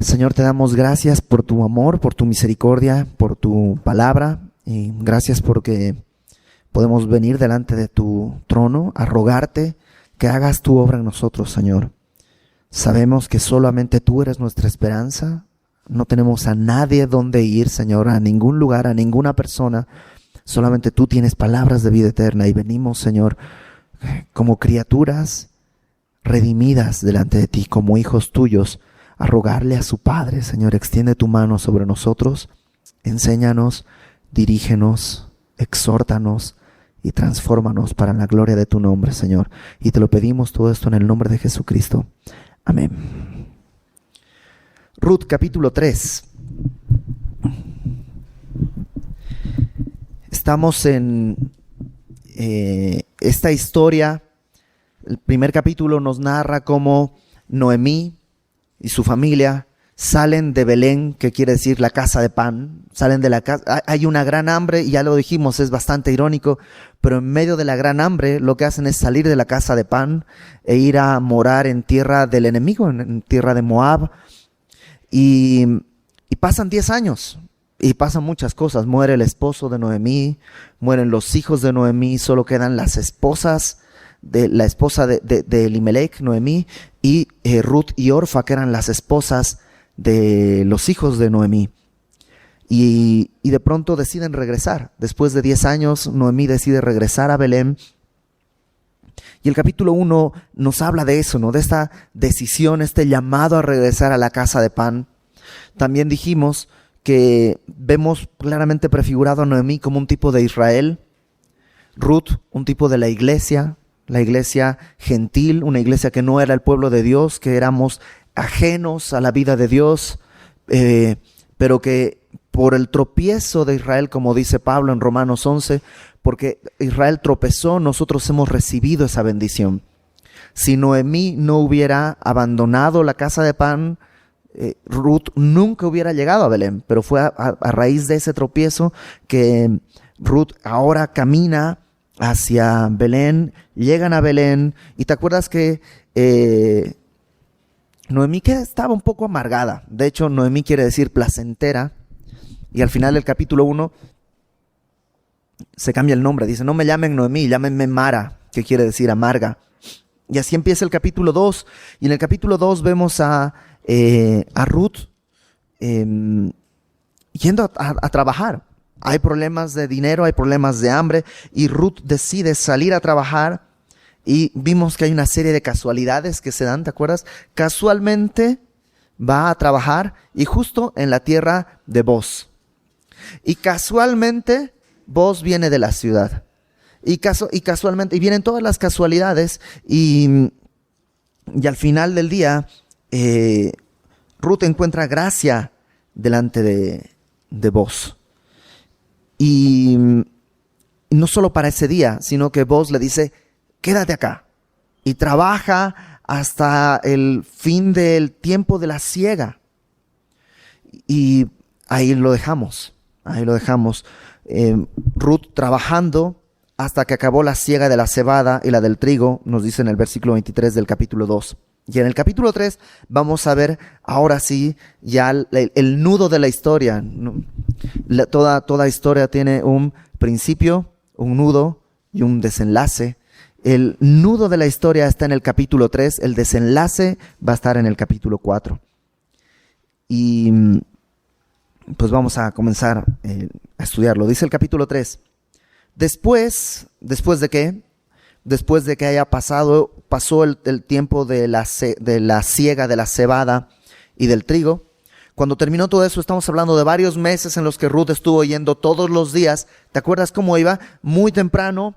Señor, te damos gracias por tu amor, por tu misericordia, por tu palabra, y gracias porque podemos venir delante de tu trono a rogarte que hagas tu obra en nosotros, Señor. Sabemos que solamente tú eres nuestra esperanza. No tenemos a nadie donde ir, Señor, a ningún lugar, a ninguna persona. Solamente tú tienes palabras de vida eterna y venimos, Señor, como criaturas redimidas delante de ti, como hijos tuyos, a rogarle a su Padre. Señor, extiende tu mano sobre nosotros, enséñanos, dirígenos, exhórtanos y transfórmanos para la gloria de tu nombre, Señor. Y te lo pedimos todo esto en el nombre de Jesucristo. Amén. Ruth capítulo 3. Estamos en esta historia. El primer capítulo nos narra cómo Noemí y su familia salen de Belén, que quiere decir la casa de pan. Salen de la casa. Hay una gran hambre, y ya lo dijimos, es bastante irónico, pero en medio de la gran hambre lo que hacen es salir de la casa de pan e ir a morar en tierra del enemigo, en tierra de Moab. Y pasan 10 años y pasan muchas cosas. Muere el esposo de Noemí, mueren los hijos de Noemí, solo quedan las esposas, la esposa de Elimelech, Noemí, y Ruth y Orfa, que eran las esposas de los hijos de Noemí. Y de pronto deciden regresar. Después de 10 años, Noemí decide regresar a Belén. Y el capítulo 1 nos habla de eso, ¿no? De esta decisión, este llamado a regresar a la casa de pan. También dijimos que vemos claramente prefigurado a Noemí como un tipo de Israel, Ruth un tipo de la iglesia gentil, una iglesia que no era el pueblo de Dios, que éramos ajenos a la vida de Dios, pero que por el tropiezo de Israel, como dice Pablo en Romanos 11, porque Israel tropezó, nosotros hemos recibido esa bendición. Si Noemí no hubiera abandonado la casa de pan, Ruth nunca hubiera llegado a Belén, pero fue a raíz de ese tropiezo que Ruth ahora camina hacia Belén, llegan a Belén, y te acuerdas que Noemí estaba un poco amargada. De hecho, Noemí quiere decir placentera, y al final del capítulo 1 se cambia el nombre, dice: no me llamen Noemí, llámenme Mara, que quiere decir amarga. Y así empieza el capítulo 2, y en el capítulo 2 vemos a Ruth yendo a trabajar. Hay problemas de dinero, hay problemas de hambre, y Ruth decide salir a trabajar, y vimos que hay una serie de casualidades que se dan, ¿te acuerdas? Casualmente va a trabajar, y justo en la tierra de Booz. Y casualmente Booz viene de la ciudad. Y casualmente, y vienen todas las casualidades, y al final del día, Ruth encuentra gracia delante de Booz. Y no solo para ese día, sino que Booz le dice: quédate acá y trabaja hasta el fin del tiempo de la siega. Y ahí lo dejamos. Ruth trabajando hasta que acabó la siega de la cebada y la del trigo, nos dice en el versículo 23 del capítulo 2. Y en el capítulo 3 vamos a ver ahora sí ya el nudo de la historia, ¿no? Toda historia tiene un principio, un nudo y un desenlace. El nudo de la historia está en el capítulo 3, el desenlace va a estar en el capítulo 4. Y pues vamos a comenzar a estudiarlo. Dice el capítulo 3. ¿Después de qué? Después de que pasó el tiempo de la siega de la cebada y del trigo. Cuando terminó todo eso, estamos hablando de varios meses en los que Ruth estuvo yendo todos los días. ¿Te acuerdas cómo iba? Muy temprano,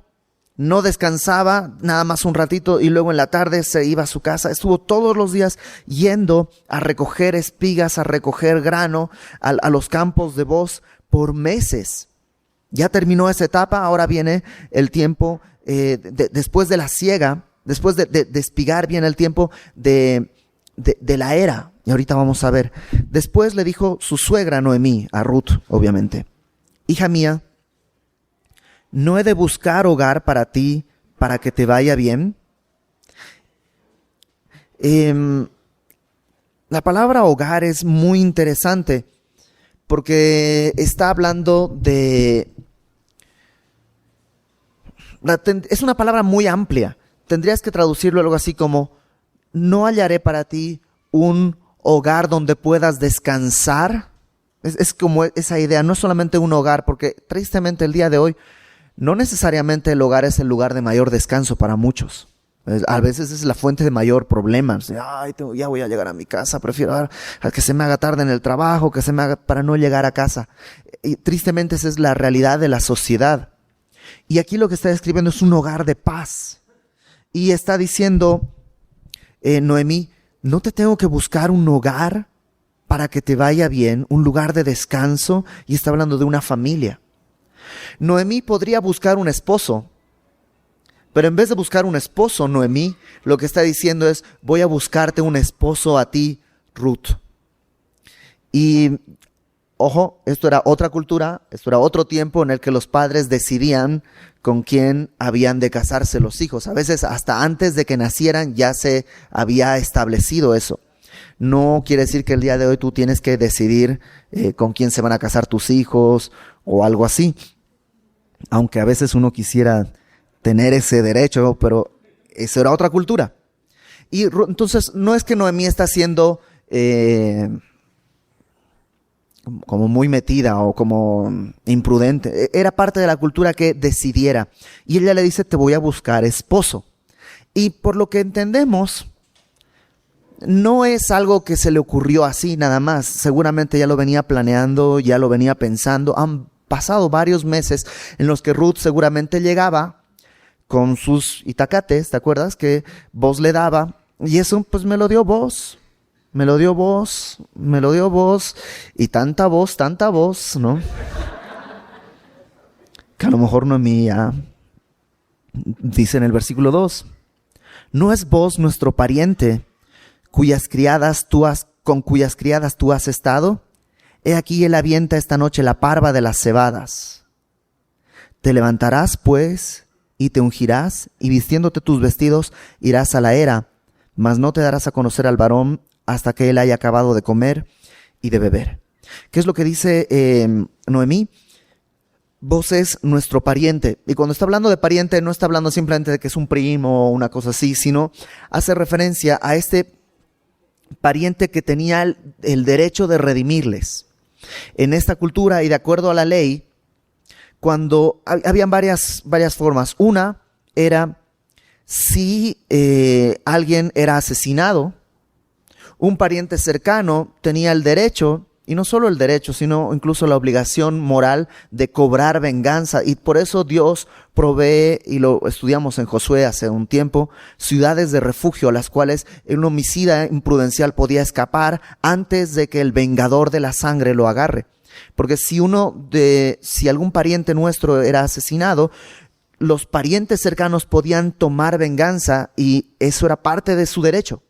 no descansaba, nada más un ratito, y luego en la tarde se iba a su casa. Estuvo todos los días yendo a recoger espigas, a recoger grano a los campos de Booz por meses. Ya terminó esa etapa, ahora viene el tiempo después de la siega, después de espigar, viene el tiempo de la era. Y ahorita vamos a ver. Después le dijo su suegra Noemí a Ruth, obviamente: hija mía, ¿no he de buscar hogar para ti para que te vaya bien? La palabra hogar es muy interesante porque está hablando de... Es una palabra muy amplia. Tendrías que traducirlo algo así como: no hallaré para ti un hogar donde puedas descansar. Es como esa idea, no solamente un hogar, porque tristemente el día de hoy no necesariamente el hogar es el lugar de mayor descanso para muchos. A veces es la fuente de mayor problema. Ay, ya voy a llegar a mi casa, prefiero a que se me haga tarde en el trabajo, que se me haga para no llegar a casa. Y tristemente esa es la realidad de la sociedad. Y aquí lo que está describiendo es un hogar de paz. Y está diciendo Noemí: no te tengo que buscar un hogar para que te vaya bien, un lugar de descanso. Y está hablando de una familia. Noemí podría buscar un esposo, pero en vez de buscar un esposo, Noemí lo que está diciendo es: voy a buscarte un esposo a ti, Ruth. Y ojo, esto era otra cultura, esto era otro tiempo en el que los padres decidían con quién habían de casarse los hijos. A veces hasta antes de que nacieran ya se había establecido eso. No quiere decir que el día de hoy tú tienes que decidir con quién se van a casar tus hijos o algo así. Aunque a veces uno quisiera tener ese derecho, pero eso era otra cultura. Y entonces no es que Noemí está siendo como muy metida o como imprudente. Era parte de la cultura que decidiera. Y ella le dice: te voy a buscar esposo. Y por lo que entendemos, no es algo que se le ocurrió así nada más. Seguramente ya lo venía planeando, ya lo venía pensando. Han pasado varios meses en los que Ruth seguramente llegaba con sus itacates, ¿te acuerdas? Que Boz le daba. Y eso pues me lo dio Boz. Me lo dio Boz, y tanta voz, ¿no? Que a lo mejor no es mía. Dice en el versículo 2: ¿no es Boz nuestro pariente, con cuyas criadas tú has estado? He aquí él avienta esta noche la parva de las cebadas. Te levantarás, pues, y te ungirás, y vistiéndote tus vestidos irás a la era, mas no te darás a conocer al varón hasta que él haya acabado de comer y de beber. ¿Qué es lo que dice Noemí? Vos es nuestro pariente. Y cuando está hablando de pariente, no está hablando simplemente de que es un primo o una cosa así, sino hace referencia a este pariente que tenía el derecho de redimirles. En esta cultura y de acuerdo a la ley, cuando habían varias formas. Una era si alguien era asesinado, un pariente cercano tenía el derecho, y no solo el derecho, sino incluso la obligación moral de cobrar venganza. Y por eso Dios provee, y lo estudiamos en Josué hace un tiempo, ciudades de refugio a las cuales un homicida imprudencial podía escapar antes de que el vengador de la sangre lo agarre. Porque si algún pariente nuestro era asesinado, los parientes cercanos podían tomar venganza y eso era parte de su derecho.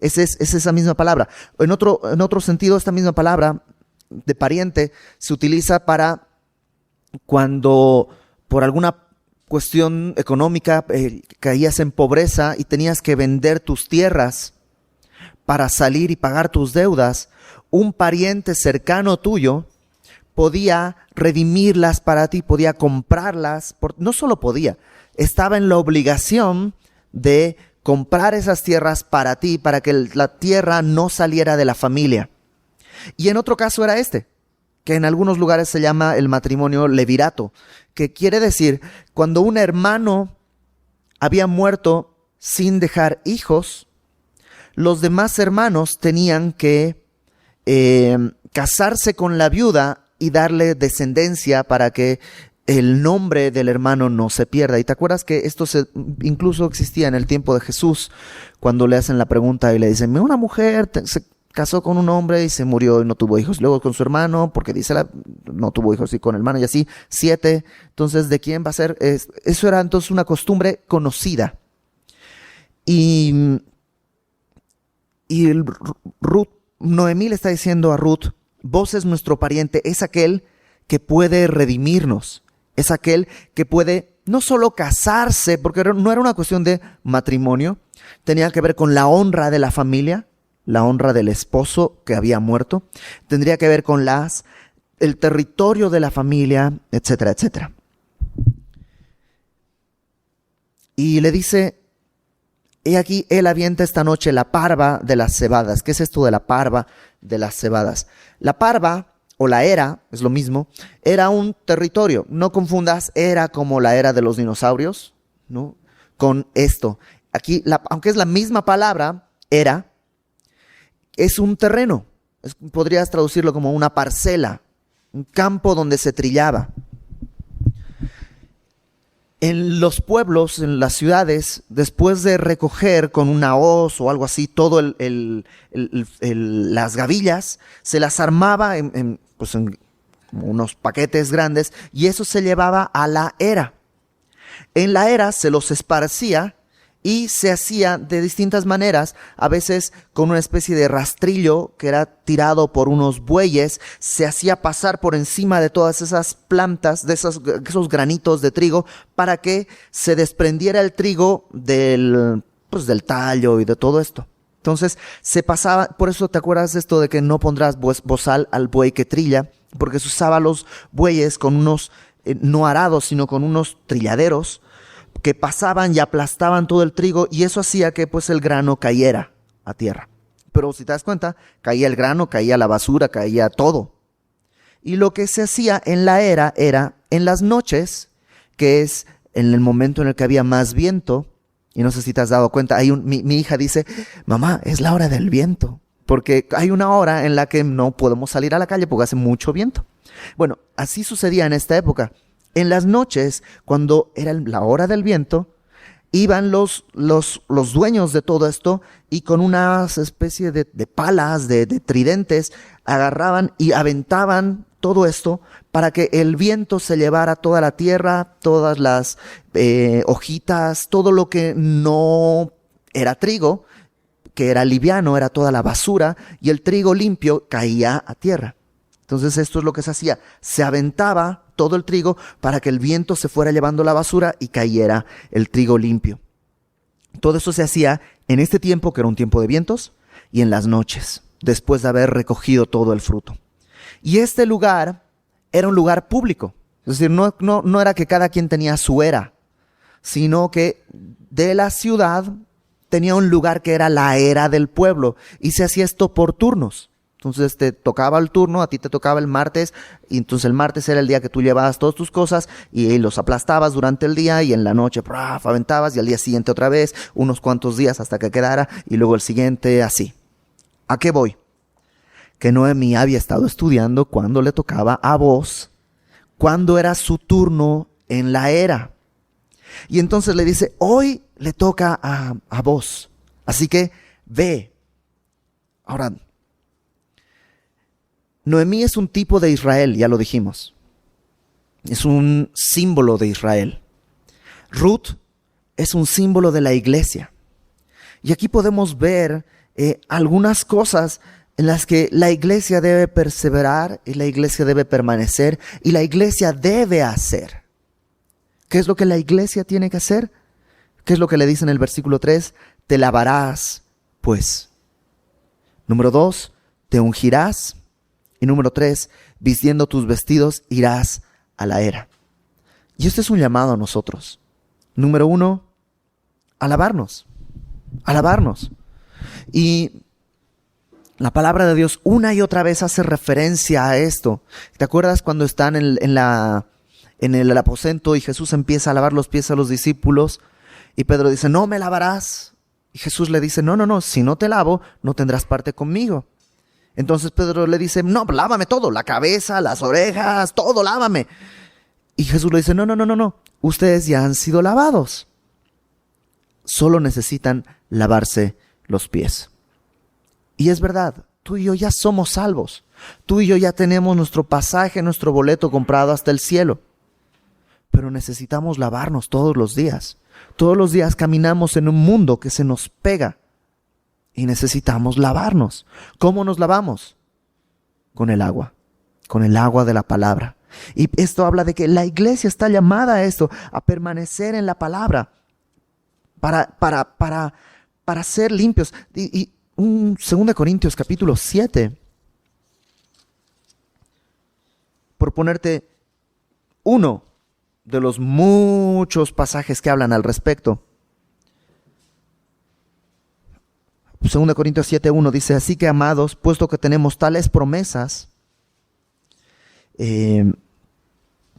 Es esa misma palabra. En otro sentido, esta misma palabra de pariente se utiliza para cuando por alguna cuestión económica caías en pobreza y tenías que vender tus tierras para salir y pagar tus deudas. Un pariente cercano tuyo podía redimirlas para ti, podía comprarlas. No solo podía, estaba en la obligación de comprar esas tierras para ti, para que la tierra no saliera de la familia. Y en otro caso era que en algunos lugares se llama el matrimonio levirato, que quiere decir cuando un hermano había muerto sin dejar hijos, los demás hermanos tenían que casarse con la viuda y darle descendencia para que el nombre del hermano no se pierda. Y te acuerdas que esto incluso existía en el tiempo de Jesús, cuando le hacen la pregunta y le dicen, una mujer se casó con un hombre y se murió y no tuvo hijos. Luego con su hermano, porque no tuvo hijos, y con el hermano y así, 7. Entonces, ¿de quién va a ser? Eso era entonces una costumbre conocida. Y Noemí le está diciendo a Ruth, vos es nuestro pariente, es aquel que puede redimirnos. Es aquel que puede no solo casarse, porque no era una cuestión de matrimonio, tenía que ver con la honra de la familia. la honra del esposo que había muerto. Tendría que ver con el territorio de la familia, etcétera, etcétera. Y le dice, he aquí, él avienta esta noche la parva de las cebadas. ¿Qué es esto de la parva de las cebadas? La parva, o la era, es lo mismo, era un territorio. No confundas era como la era de los dinosaurios, ¿no? Con esto. Aquí, aunque es la misma palabra, era, es un terreno. Podrías traducirlo como una parcela, un campo donde se trillaba. En los pueblos, en las ciudades, después de recoger con una hoz o algo así todo las gavillas, se las armaba en unos paquetes grandes y eso se llevaba a la era. En la era se los esparcía y se hacía de distintas maneras, a veces con una especie de rastrillo que era tirado por unos bueyes, se hacía pasar por encima de todas esas plantas, de esos granitos de trigo, para que se desprendiera el trigo del tallo y de todo esto. Entonces se pasaba, por eso te acuerdas de esto de que no pondrás bozal al buey que trilla, porque se usaba los bueyes con unos, no arados, sino con unos trilladeros, que pasaban y aplastaban todo el trigo y eso hacía que pues el grano cayera a tierra. Pero si te das cuenta, caía el grano, caía la basura, caía todo. Y lo que se hacía en la era en las noches, que es en el momento en el que había más viento, y no sé si te has dado cuenta, mi hija dice, mamá, es la hora del viento, porque hay una hora en la que no podemos salir a la calle porque hace mucho viento. Bueno, así sucedía en esta época. En las noches, cuando era la hora del viento, iban los dueños de todo esto y con una especie de palas, de tridentes, agarraban y aventaban todo esto para que el viento se llevara toda la tierra, todas las hojitas, todo lo que no era trigo, que era liviano, era toda la basura, y el trigo limpio caía a tierra. Entonces esto es lo que se hacía, se aventaba todo el trigo para que el viento se fuera llevando la basura y cayera el trigo limpio. Todo eso se hacía en este tiempo, que era un tiempo de vientos, y en las noches, después de haber recogido todo el fruto. Y este lugar era un lugar público, es decir, no era que cada quien tenía su era, sino que de la ciudad tenía un lugar que era la era del pueblo, y se hacía esto por turnos. Entonces te tocaba el turno, a ti te tocaba el martes, y entonces el martes era el día que tú llevabas todas tus cosas y los aplastabas durante el día y en la noche aventabas y al día siguiente otra vez, unos cuantos días hasta que quedara y luego el siguiente así. ¿A qué voy? Que Noemí había estado estudiando cuando le tocaba a Booz, cuando era su turno en la era. Y entonces le dice, hoy le toca a Booz, así que ve. Ahora, Noemí es un tipo de Israel, ya lo dijimos. Es un símbolo de Israel. Ruth es un símbolo de la iglesia. Y aquí podemos ver algunas cosas en las que la iglesia debe perseverar y la iglesia debe permanecer y la iglesia debe hacer. ¿Qué es lo que la iglesia tiene que hacer? ¿Qué es lo que le dice en el versículo 3? Te lavarás, pues. Número 2, te ungirás. Y número 3, vistiendo tus vestidos, irás a la era. Y este es un llamado a nosotros. Número 1, alabarnos. Alabarnos. Y la palabra de Dios una y otra vez hace referencia a esto. ¿Te acuerdas cuando están en el aposento y Jesús empieza a lavar los pies a los discípulos? Y Pedro dice, no me lavarás. Y Jesús le dice, no, si no te lavo, no tendrás parte conmigo. Entonces Pedro le dice, no, lávame todo, la cabeza, las orejas, todo, lávame. Y Jesús le dice, no, ustedes ya han sido lavados. Solo necesitan lavarse los pies. Y es verdad, tú y yo ya somos salvos. Tú y yo ya tenemos nuestro pasaje, nuestro boleto comprado hasta el cielo. Pero necesitamos lavarnos todos los días. Todos los días caminamos en un mundo que se nos pega. Y necesitamos lavarnos. ¿Cómo nos lavamos? Con el agua de la palabra. Y esto habla de que la iglesia está llamada a esto, a permanecer en la palabra, para ser limpios. Y un 2 Corintios capítulo 7, por ponerte uno de los muchos pasajes que hablan al respecto. 2 Corintios 7:1 dice: así que, amados, puesto que tenemos tales promesas,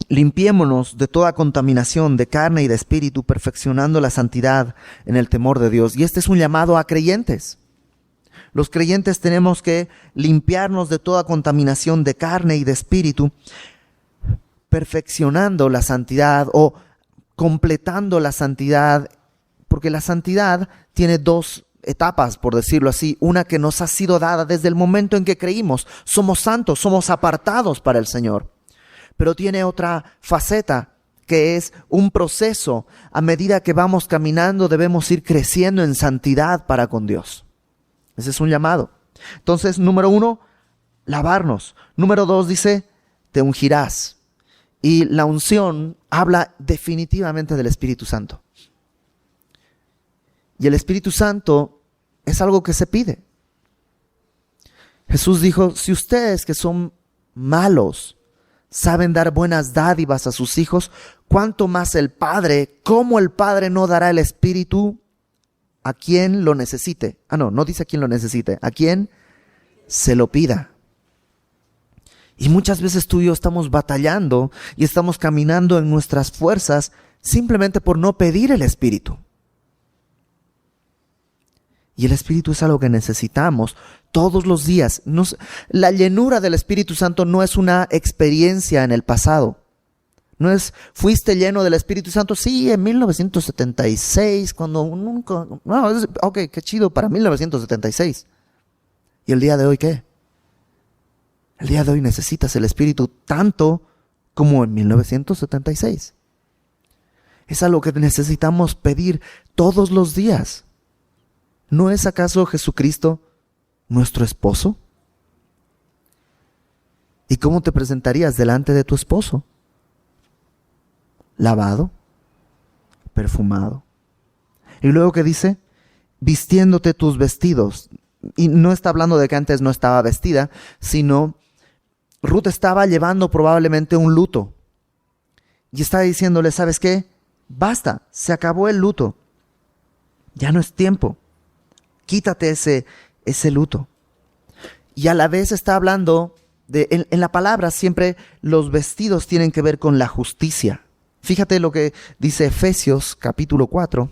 limpiémonos de toda contaminación de carne y de espíritu, perfeccionando la santidad en el temor de Dios. Y este es un llamado a creyentes. Los creyentes tenemos que limpiarnos de toda contaminación de carne y de espíritu, perfeccionando la santidad o completando la santidad, porque la santidad tiene dos etapas, por decirlo así. Una que nos ha sido dada desde el momento en que creímos. Somos santos, somos apartados para el Señor. Pero tiene otra faceta, que es un proceso. A medida que vamos caminando, debemos ir creciendo en santidad para con Dios. Ese es un llamado. Entonces, número 1, lavarnos. Número 2 dice, te ungirás. Y la unción habla definitivamente del Espíritu Santo. Y el Espíritu Santo es algo que se pide. Jesús dijo, si ustedes que son malos saben dar buenas dádivas a sus hijos, ¿cuánto más el Padre? ¿Cómo el Padre no dará el Espíritu a quien lo necesite? No dice a quien lo necesite, a quien se lo pida. Y muchas veces tú y yo estamos batallando y estamos caminando en nuestras fuerzas simplemente por no pedir el Espíritu. Y el Espíritu es algo que necesitamos todos los días. La llenura del Espíritu Santo no es una experiencia en el pasado. No es, fuiste lleno del Espíritu Santo, sí, en 1976, cuando nunca... Ok, qué chido para 1976. ¿Y el día de hoy qué? El día de hoy necesitas el Espíritu tanto como en 1976. Es algo que necesitamos pedir todos los días. ¿No es acaso Jesucristo nuestro esposo? ¿Y cómo te presentarías delante de tu esposo? Lavado, perfumado. Y luego que dice, vistiéndote tus vestidos. Y no está hablando de que antes no estaba vestida, sino Ruth estaba llevando probablemente un luto. Y está diciéndole, ¿sabes qué? Basta, se acabó el luto. Ya no es tiempo. Quítate ese luto. Y a la vez está hablando en la palabra siempre los vestidos tienen que ver con la justicia. Fíjate lo que dice Efesios capítulo 4.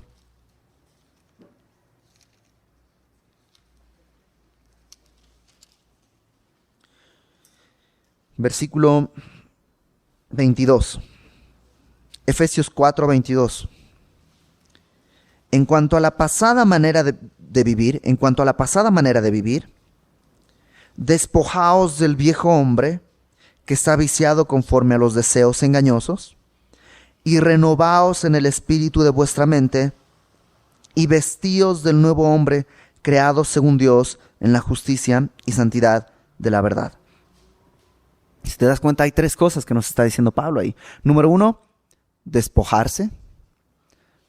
Versículo 22. Efesios 4:22. En cuanto a la pasada manera de vivir, despojaos del viejo hombre que está viciado conforme a los deseos engañosos, y renovaos en el espíritu de vuestra mente, y vestíos del nuevo hombre creado según Dios en la justicia y santidad de la verdad. Si te das cuenta, hay tres cosas que nos está diciendo Pablo ahí. Número 1, despojarse.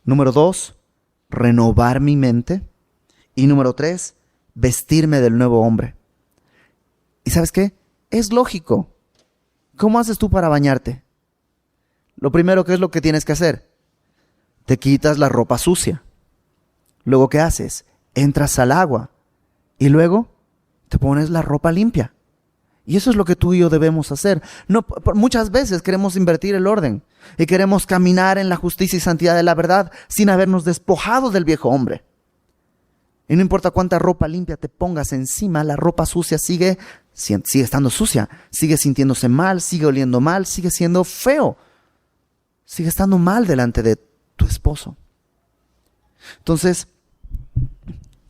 Número 2, renovar mi mente. Y número 3, vestirme del nuevo hombre. ¿Y sabes qué? Es lógico. ¿Cómo haces tú para bañarte? Lo primero, ¿qué es lo que tienes que hacer? Te quitas la ropa sucia. Luego, ¿qué haces? Entras al agua. Y luego, te pones la ropa limpia. Y eso es lo que tú y yo debemos hacer. Muchas veces queremos invertir el orden. Y queremos caminar en la justicia y santidad de la verdad sin habernos despojado del viejo hombre. Y no importa cuánta ropa limpia te pongas encima, la ropa sucia sigue estando sucia, sigue sintiéndose mal, sigue oliendo mal, sigue siendo feo, sigue estando mal delante de tu esposo. Entonces,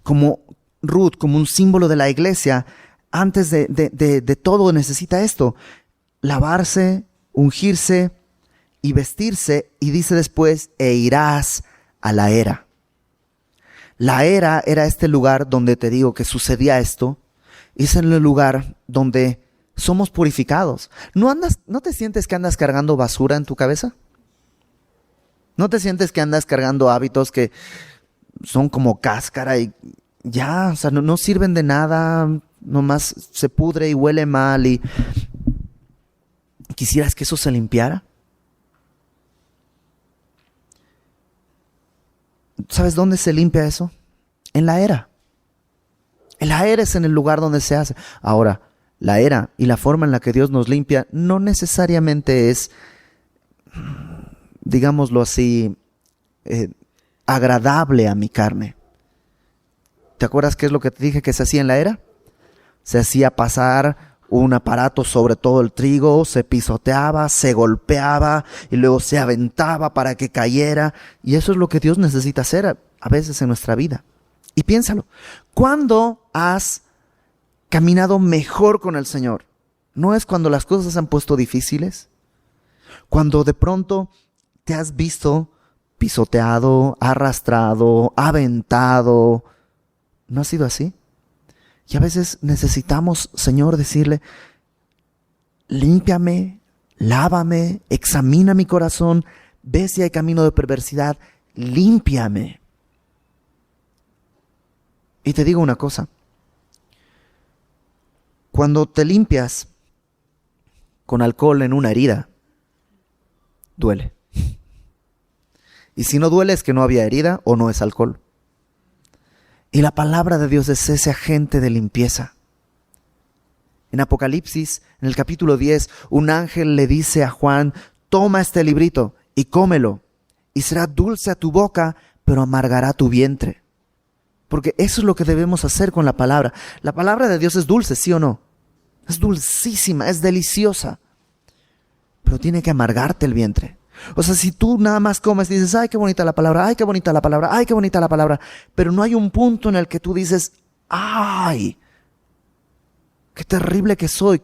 como Ruth, como un símbolo de la iglesia, antes de todo necesita esto: lavarse, ungirse y vestirse. Y dice después, e irás a la era. La era era este lugar donde te digo que sucedía esto. Es en el lugar donde somos purificados. ¿No te sientes que andas cargando basura en tu cabeza? ¿No te sientes que andas cargando hábitos que son como cáscara y ya, o sea, no sirven de nada, nomás se pudre y huele mal y ¿quisieras que eso se limpiara? ¿Sabes dónde se limpia eso? En la era. En la era es en el lugar donde se hace. Ahora, la era y la forma en la que Dios nos limpia no necesariamente es, digámoslo así, agradable a mi carne. ¿Te acuerdas qué es lo que te dije que se hacía en la era? Se hacía pasar un aparato sobre todo el trigo, se pisoteaba, se golpeaba y luego se aventaba para que cayera. Y eso es lo que Dios necesita hacer a veces en nuestra vida. Y piénsalo, ¿cuándo has caminado mejor con el Señor? ¿No es cuando las cosas se han puesto difíciles? Cuando de pronto te has visto pisoteado, arrastrado, aventado. ¿No ha sido así? Y a veces necesitamos, Señor, decirle, límpiame, lávame, examina mi corazón, ve si hay camino de perversidad, límpiame. Y te digo una cosa, cuando te limpias con alcohol en una herida, duele. Y si no duele es que no había herida o no es alcohol. Y la palabra de Dios es ese agente de limpieza. En Apocalipsis, en el capítulo 10, un ángel le dice a Juan, toma este librito y cómelo, y será dulce a tu boca, pero amargará tu vientre. Porque eso es lo que debemos hacer con la palabra. La palabra de Dios es dulce, ¿sí o no? Es dulcísima, es deliciosa, pero tiene que amargarte el vientre. O sea, si tú nada más comes y dices, ay, qué bonita la palabra, ay, qué bonita la palabra, ay, qué bonita la palabra, pero no hay un punto en el que tú dices, ay, qué terrible que soy,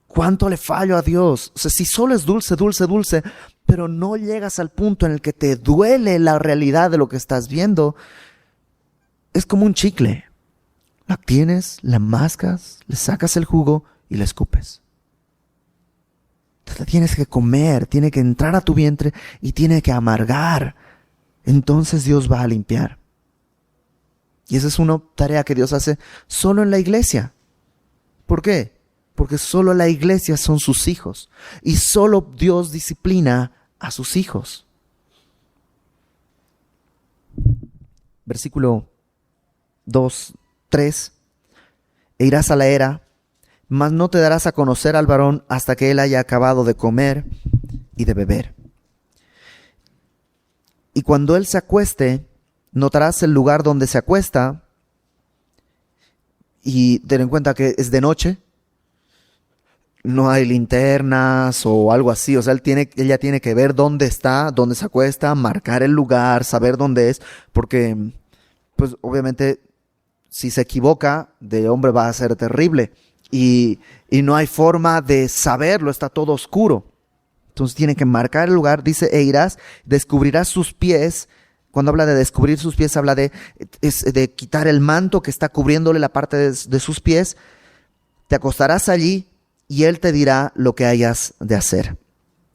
cuánto le fallo a Dios. O sea, si solo es dulce, dulce, dulce, pero no llegas al punto en el que te duele la realidad de lo que estás viendo, es como un chicle. La tienes, la mascas, le sacas el jugo y la escupes. Te tienes que comer, tiene que entrar a tu vientre y tiene que amargar. Entonces Dios va a limpiar. Y esa es una tarea que Dios hace solo en la iglesia. ¿Por qué? Porque solo la iglesia son sus hijos. Y solo Dios disciplina a sus hijos. Versículo 2, 3. E irás a la era, mas no te darás a conocer al varón hasta que él haya acabado de comer y de beber. Y cuando él se acueste, notarás el lugar donde se acuesta, y ten en cuenta que es de noche, no hay linternas o algo así, o sea, ella tiene que ver dónde está, dónde se acuesta, marcar el lugar, saber dónde es, porque pues obviamente si se equivoca, de hombre va a ser terrible. Y no hay forma de saberlo, está todo oscuro. Entonces tiene que marcar el lugar, dice, e irás, descubrirás sus pies. Cuando habla de descubrir sus pies, habla de quitar el manto que está cubriéndole la parte de sus pies. Te acostarás allí y él te dirá lo que hayas de hacer.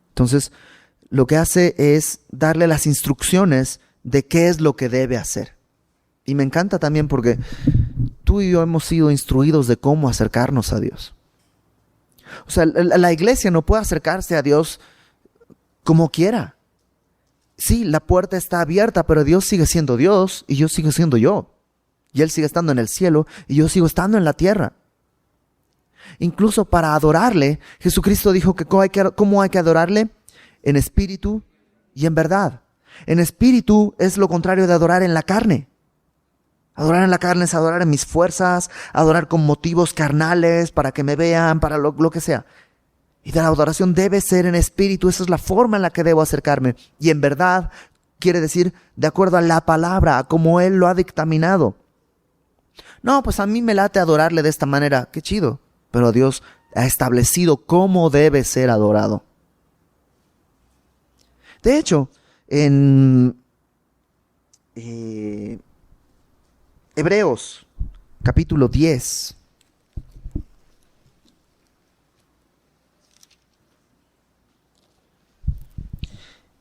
Entonces, lo que hace es darle las instrucciones de qué es lo que debe hacer. Y me encanta también porque tú y yo hemos sido instruidos de cómo acercarnos a Dios. O sea, la iglesia no puede acercarse a Dios como quiera. Sí, la puerta está abierta, pero Dios sigue siendo Dios y yo sigo siendo yo. Y Él sigue estando en el cielo y yo sigo estando en la tierra. Incluso para adorarle, Jesucristo dijo que ¿cómo hay que adorarle? En espíritu y en verdad. En espíritu es lo contrario de adorar en la carne. Adorar en la carne es adorar en mis fuerzas, adorar con motivos carnales, para que me vean, para lo que sea. Y la adoración debe ser en espíritu, esa es la forma en la que debo acercarme. Y en verdad quiere decir de acuerdo a la palabra, a como Él lo ha dictaminado. No, pues a mí me late adorarle de esta manera, qué chido. Pero Dios ha establecido cómo debe ser adorado. De hecho, en Hebreos, capítulo 10.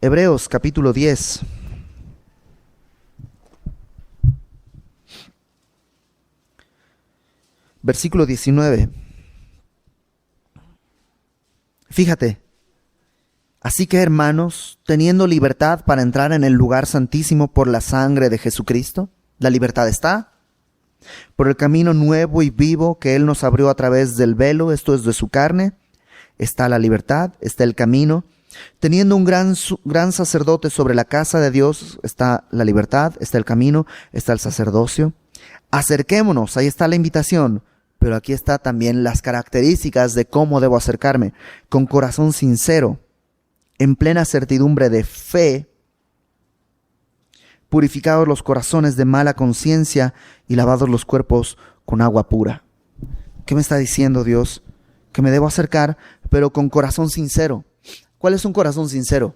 Hebreos, capítulo 10. Versículo 19. Fíjate. Así que, hermanos, teniendo libertad para entrar en el lugar santísimo por la sangre de Jesucristo, la libertad está. Por el camino nuevo y vivo que Él nos abrió a través del velo, esto es de su carne, está la libertad, está el camino. Teniendo un gran sacerdote sobre la casa de Dios, está la libertad, está el camino, está el sacerdocio. Acerquémonos, ahí está la invitación, pero aquí está también las características de cómo debo acercarme, con corazón sincero, en plena certidumbre de fe, purificados los corazones de mala conciencia y lavados los cuerpos con agua pura. ¿Qué me está diciendo Dios? Que me debo acercar, pero con corazón sincero. ¿Cuál es un corazón sincero?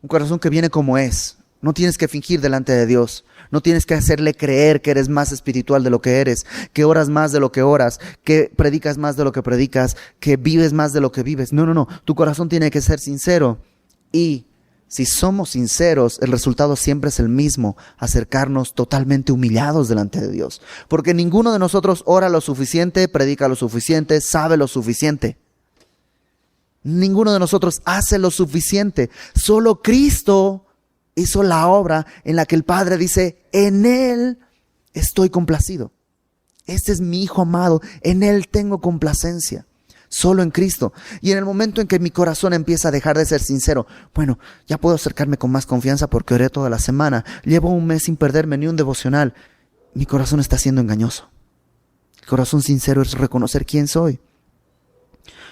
Un corazón que viene como es. No tienes que fingir delante de Dios. No tienes que hacerle creer que eres más espiritual de lo que eres, que oras más de lo que oras, que predicas más de lo que predicas, que vives más de lo que vives. No. Tu corazón tiene que ser sincero. Y si somos sinceros, el resultado siempre es el mismo: acercarnos totalmente humillados delante de Dios. Porque ninguno de nosotros ora lo suficiente, predica lo suficiente, sabe lo suficiente. Ninguno de nosotros hace lo suficiente. Solo Cristo hizo la obra en la que el Padre dice: en Él estoy complacido. Este es mi Hijo amado, en Él tengo complacencia. Solo en Cristo. Y en el momento en que mi corazón empieza a dejar de ser sincero, bueno, ya puedo acercarme con más confianza porque oré toda la semana. Llevo un mes sin perderme ni un devocional. Mi corazón está siendo engañoso. El corazón sincero es reconocer quién soy.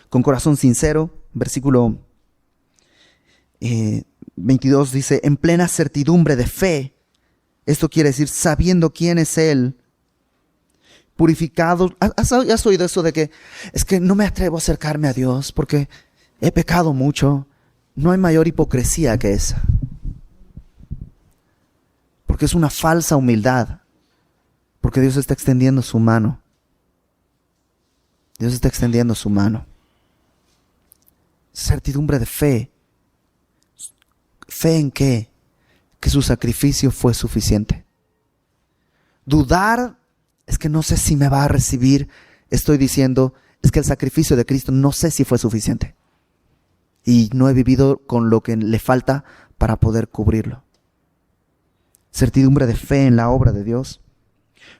Con corazón sincero, versículo 22 dice: en plena certidumbre de fe. Esto quiere decir sabiendo quién es Él. Purificados. ¿Has oído eso de que es que no me atrevo a acercarme a Dios porque he pecado mucho? No hay mayor hipocresía que esa. Porque es una falsa humildad. Porque Dios está extendiendo su mano. Dios está extendiendo su mano. Certidumbre de fe. ¿Fe en qué? Que su sacrificio fue suficiente. Dudar es que no sé si me va a recibir. Estoy diciendo, es que el sacrificio de Cristo no sé si fue suficiente. Y no he vivido con lo que le falta para poder cubrirlo. Certidumbre de fe en la obra de Dios.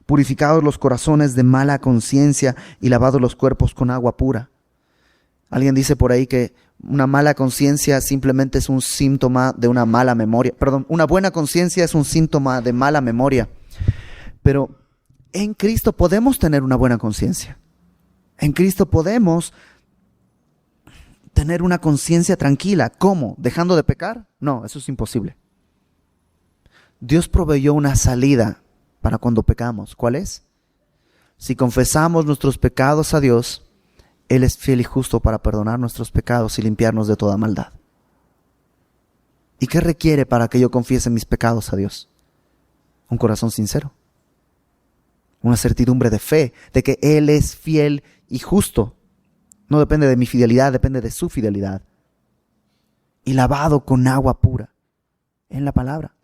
Purificados los corazones de mala conciencia y lavados los cuerpos con agua pura. Alguien dice por ahí que una mala conciencia simplemente es un síntoma de una mala memoria. Una buena conciencia es un síntoma de mala memoria. Pero en Cristo podemos tener una buena conciencia. En Cristo podemos tener una conciencia tranquila. ¿Cómo? ¿Dejando de pecar? No, eso es imposible. Dios proveyó una salida para cuando pecamos. ¿Cuál es? Si confesamos nuestros pecados a Dios, Él es fiel y justo para perdonar nuestros pecados y limpiarnos de toda maldad. ¿Y qué requiere para que yo confiese mis pecados a Dios? Un corazón sincero. Una certidumbre de fe, de que Él es fiel y justo. No depende de mi fidelidad, depende de su fidelidad. Y lavado con agua pura en la palabra.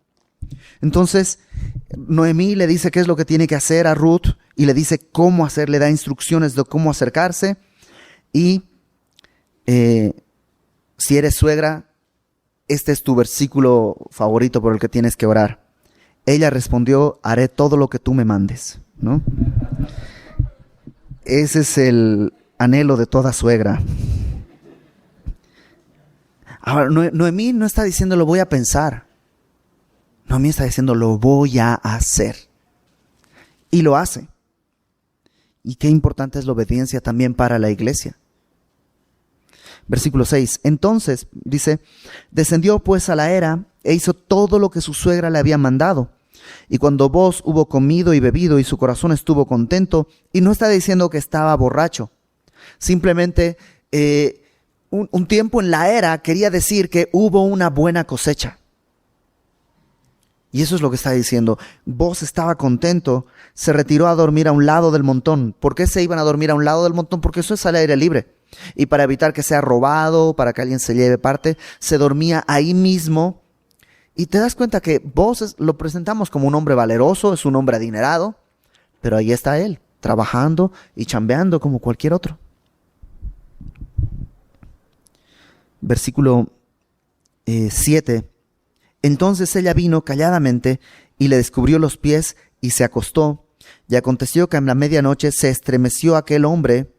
Entonces, Noemí le dice qué es lo que tiene que hacer a Ruth y le dice cómo hacer, le da instrucciones de cómo acercarse. Y si eres suegra, este es tu versículo favorito por el que tienes que orar. Ella respondió: haré todo lo que tú me mandes, ¿no? Ese es el anhelo de toda suegra. Ahora, Noemí no está diciendo lo voy a pensar. Noemí está diciendo lo voy a hacer. Y lo hace. Y qué importante es la obediencia también para la iglesia. Versículo 6. Entonces, dice, descendió pues a la era e hizo todo lo que su suegra le había mandado. Y cuando Booz hubo comido y bebido y su corazón estuvo contento, y no está diciendo que estaba borracho, simplemente un tiempo en la era quería decir que hubo una buena cosecha. Y eso es lo que está diciendo. Booz estaba contento, se retiró a dormir a un lado del montón. ¿Por qué se iban a dormir a un lado del montón? Porque eso es al aire libre. Y para evitar que sea robado, para que alguien se lleve parte, se dormía ahí mismo. Y te das cuenta que Booz lo presentamos como un hombre valeroso, es un hombre adinerado, pero ahí está él, trabajando y chambeando como cualquier otro. Versículo 7. Entonces ella vino calladamente y le descubrió los pies y se acostó. Y aconteció que en la medianoche se estremeció aquel hombre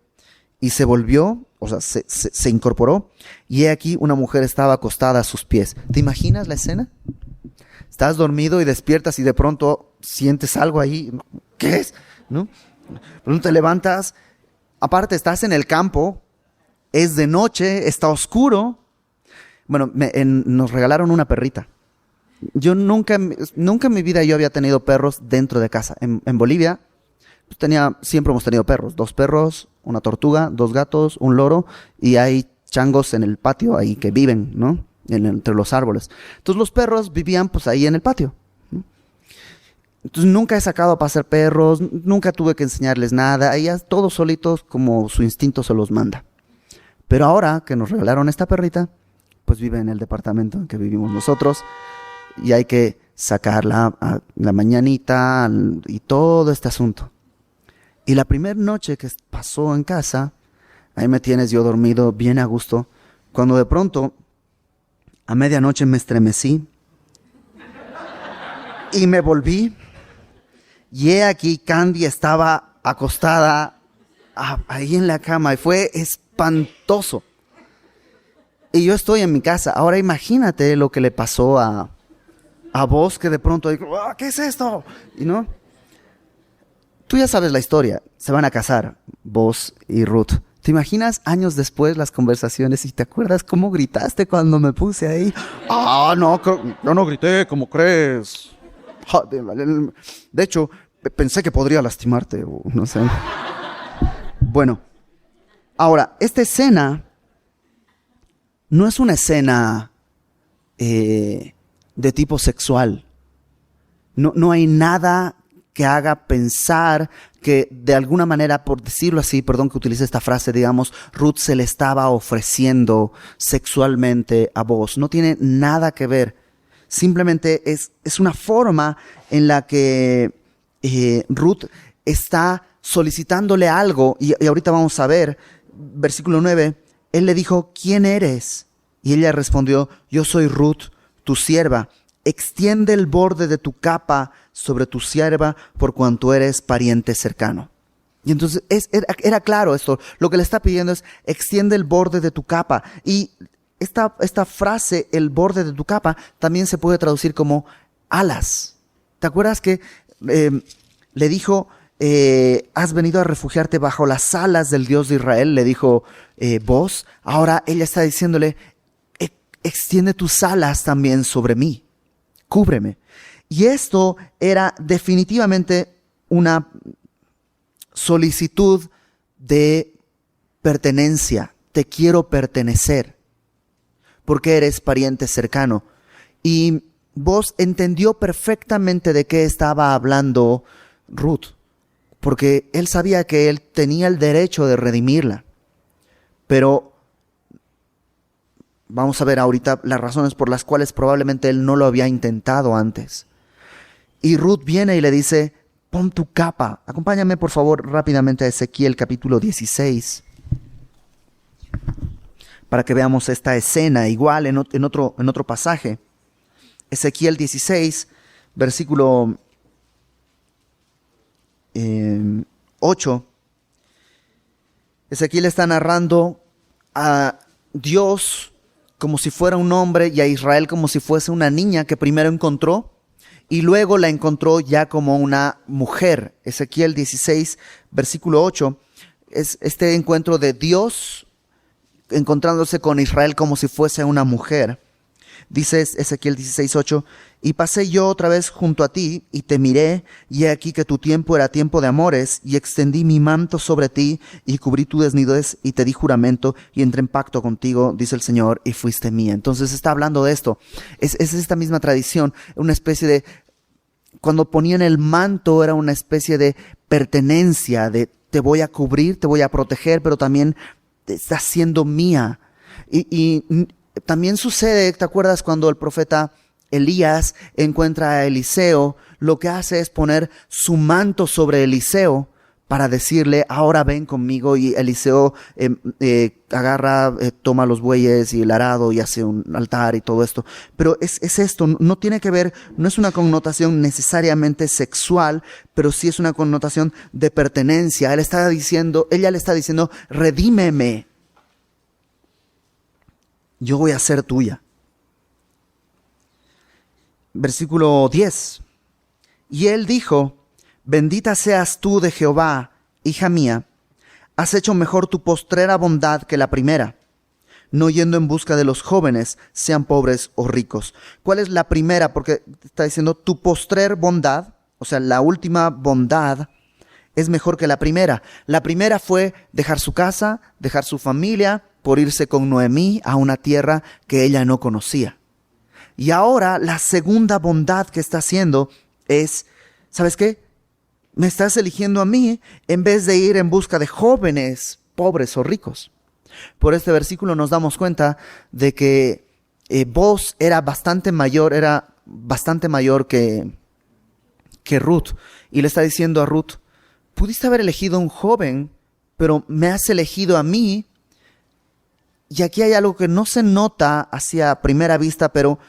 y se volvió, o sea, se incorporó. Y he aquí una mujer estaba acostada a sus pies. ¿Te imaginas la escena? Estás dormido y despiertas y de pronto sientes algo ahí. ¿Qué es? ¿No? Pronto te levantas. Aparte estás en el campo. Es de noche, está oscuro. Bueno, nos regalaron una perrita. Yo nunca en mi vida yo había tenido perros dentro de casa. En Bolivia siempre hemos tenido perros. 2 perros, una tortuga, 2 gatos, un loro. Y hay changos en el patio ahí que viven, ¿no? Entre los árboles. Entonces los perros vivían pues ahí en el patio, ¿no? Entonces nunca he sacado a pasear perros. Nunca tuve que enseñarles nada. Ellas todos solitos como su instinto se los manda. Pero ahora que nos regalaron esta perrita, pues vive en el departamento en que vivimos nosotros y hay que sacarla a la mañanita y todo este asunto. Y la primera noche que pasó en casa, ahí me tienes yo dormido bien a gusto, cuando de pronto a medianoche me estremecí y me volví y he aquí Candy estaba acostada ahí en la cama y fue espantoso. Y yo estoy en mi casa. Ahora imagínate lo que le pasó a vos, que de pronto dijo, ¿qué es esto? Y no. Tú ya sabes la historia. Se van a casar, vos y Ruth. ¿Te imaginas años después las conversaciones y te acuerdas cómo gritaste cuando me puse ahí? No, yo no grité, ¿cómo crees? De hecho, pensé que podría lastimarte, o no sé. Bueno, ahora, esta escena no es una escena de tipo sexual. No hay nada que haga pensar que de alguna manera, por decirlo así, perdón que utilice esta frase, digamos, Ruth se le estaba ofreciendo sexualmente a vos. No tiene nada que ver. Simplemente es una forma en la que Ruth está solicitándole algo. Y ahorita vamos a ver, versículo 9, él le dijo, ¿quién eres? Y ella respondió, yo soy Ruth, tu sierva. Extiende el borde de tu capa sobre tu sierva por cuanto eres pariente cercano. Y entonces era claro esto. Lo que le está pidiendo es extiende el borde de tu capa. Y esta frase, el borde de tu capa, también se puede traducir como alas. ¿Te acuerdas que le dijo, has venido a refugiarte bajo las alas del Dios de Israel? Le dijo vos. Ahora ella está diciéndole, extiende tus alas también sobre mí. Cúbreme. Y esto era definitivamente una solicitud de pertenencia. Te quiero pertenecer porque eres pariente cercano. Y vos entendió perfectamente de qué estaba hablando Ruth, porque él sabía que él tenía el derecho de redimirla. Pero vamos a ver ahorita las razones por las cuales probablemente él no lo había intentado antes. Y Ruth viene y le dice, pon tu capa. Acompáñame por favor rápidamente a Ezequiel capítulo 16. Para que veamos esta escena igual en otro pasaje. Ezequiel 16, versículo 8. Ezequiel está narrando a Dios como si fuera un hombre y a Israel como si fuese una niña que primero encontró y luego la encontró ya como una mujer. Ezequiel 16, versículo 8, es este encuentro de Dios encontrándose con Israel como si fuese una mujer. Dice Ezequiel 16:8, y pasé yo otra vez junto a ti, y te miré, y he aquí que tu tiempo era tiempo de amores, y extendí mi manto sobre ti, y cubrí tu desnudez, y te di juramento, y entré en pacto contigo, dice el Señor, y fuiste mía. Entonces está hablando de esto. Es esta misma tradición, una especie de, cuando ponían el manto era una especie de pertenencia, de te voy a cubrir, te voy a proteger, pero también estás siendo mía. Y también sucede, ¿te acuerdas cuando el profeta Elías encuentra a Eliseo? Lo que hace es poner su manto sobre Eliseo para decirle, ahora ven conmigo, y Eliseo agarra, toma los bueyes y el arado y hace un altar y todo esto. Pero es esto, no tiene que ver, no es una connotación necesariamente sexual, pero sí es una connotación de pertenencia. Ella le está diciendo, redímeme. Yo voy a ser tuya. Versículo 10. Y él dijo, bendita seas tú de Jehová, hija mía, has hecho mejor tu postrera bondad que la primera, no yendo en busca de los jóvenes, sean pobres o ricos. ¿Cuál es la primera? Porque está diciendo tu postrer bondad, o sea, la última bondad es mejor que la primera. La primera fue dejar su casa, dejar su familia, por irse con Noemí a una tierra que ella no conocía. Y ahora la segunda bondad que está haciendo es, ¿sabes qué? Me estás eligiendo a mí en vez de ir en busca de jóvenes, pobres o ricos. Por este versículo nos damos cuenta de que Boaz era bastante mayor que Ruth. Y le está diciendo a Ruth, pudiste haber elegido a un joven, pero me has elegido a mí. Y aquí hay algo que no se nota hacia primera vista, pero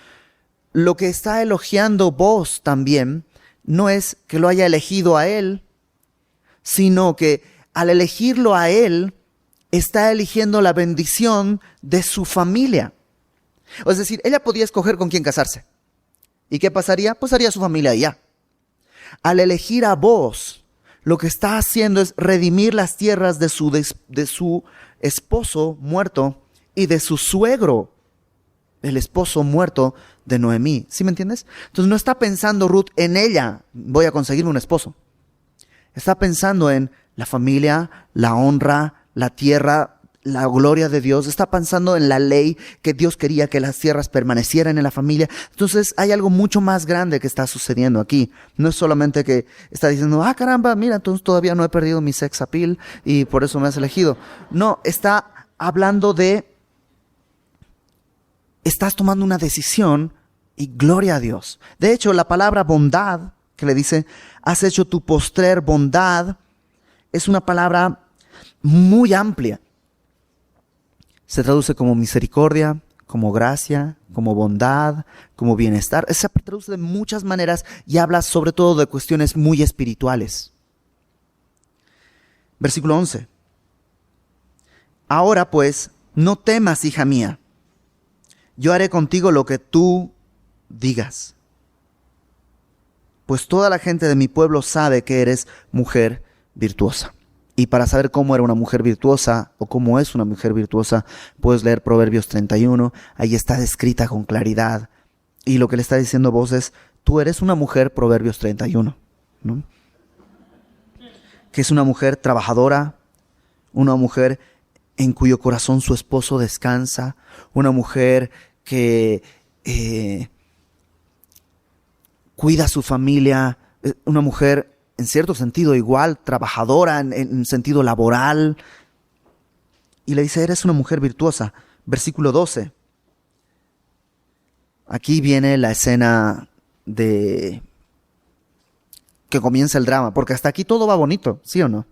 lo que está elogiando Boaz también no es que lo haya elegido a él, sino que al elegirlo a él, está eligiendo la bendición de su familia. Es decir, ella podía escoger con quién casarse. ¿Y qué pasaría? Pues haría su familia allá. Al elegir a Boaz, lo que está haciendo es redimir las tierras de su esposo muerto y de su suegro, el esposo muerto de Noemí. ¿Sí me entiendes? Entonces no está pensando Ruth en ella, voy a conseguirme un esposo. Está pensando en la familia, la honra, la tierra, la gloria de Dios. Está pensando en la ley que Dios quería que las tierras permanecieran en la familia. Entonces hay algo mucho más grande que está sucediendo aquí. No es solamente que está diciendo, caramba, mira, entonces todavía no he perdido mi sex appeal y por eso me has elegido. No, está hablando de estás tomando una decisión y gloria a Dios. De hecho, la palabra bondad, que le dice, has hecho tu postrer bondad, es una palabra muy amplia. Se traduce como misericordia, como gracia, como bondad, como bienestar. Se traduce de muchas maneras y habla sobre todo de cuestiones muy espirituales. Versículo 11. Ahora pues, no temas, hija mía. Yo haré contigo lo que tú digas. Pues toda la gente de mi pueblo sabe que eres mujer virtuosa. Y para saber cómo era una mujer virtuosa o cómo es una mujer virtuosa, puedes leer Proverbios 31. Ahí está descrita con claridad. Y lo que le está diciendo Boaz es, tú eres una mujer, Proverbios 31. ¿No? Que es una mujer trabajadora, una mujer en cuyo corazón su esposo descansa, una mujer que cuida a su familia, una mujer en cierto sentido igual, trabajadora en sentido laboral. Y le dice, eres una mujer virtuosa. Versículo 12. Aquí viene la escena de que comienza el drama, porque hasta aquí todo va bonito, ¿sí o no?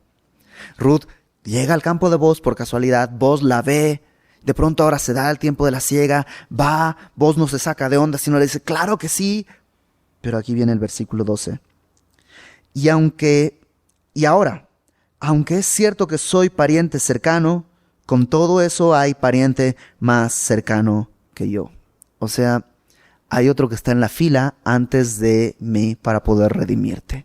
Ruth llega al campo de Boaz por casualidad, Boaz la ve, de pronto ahora se da el tiempo de la siega, va, Boaz no se saca de onda, sino le dice, claro que sí. Pero aquí viene el versículo 12. Y ahora, aunque es cierto que soy pariente cercano, con todo eso hay pariente más cercano que yo. O sea, hay otro que está en la fila antes de mí para poder redimirte.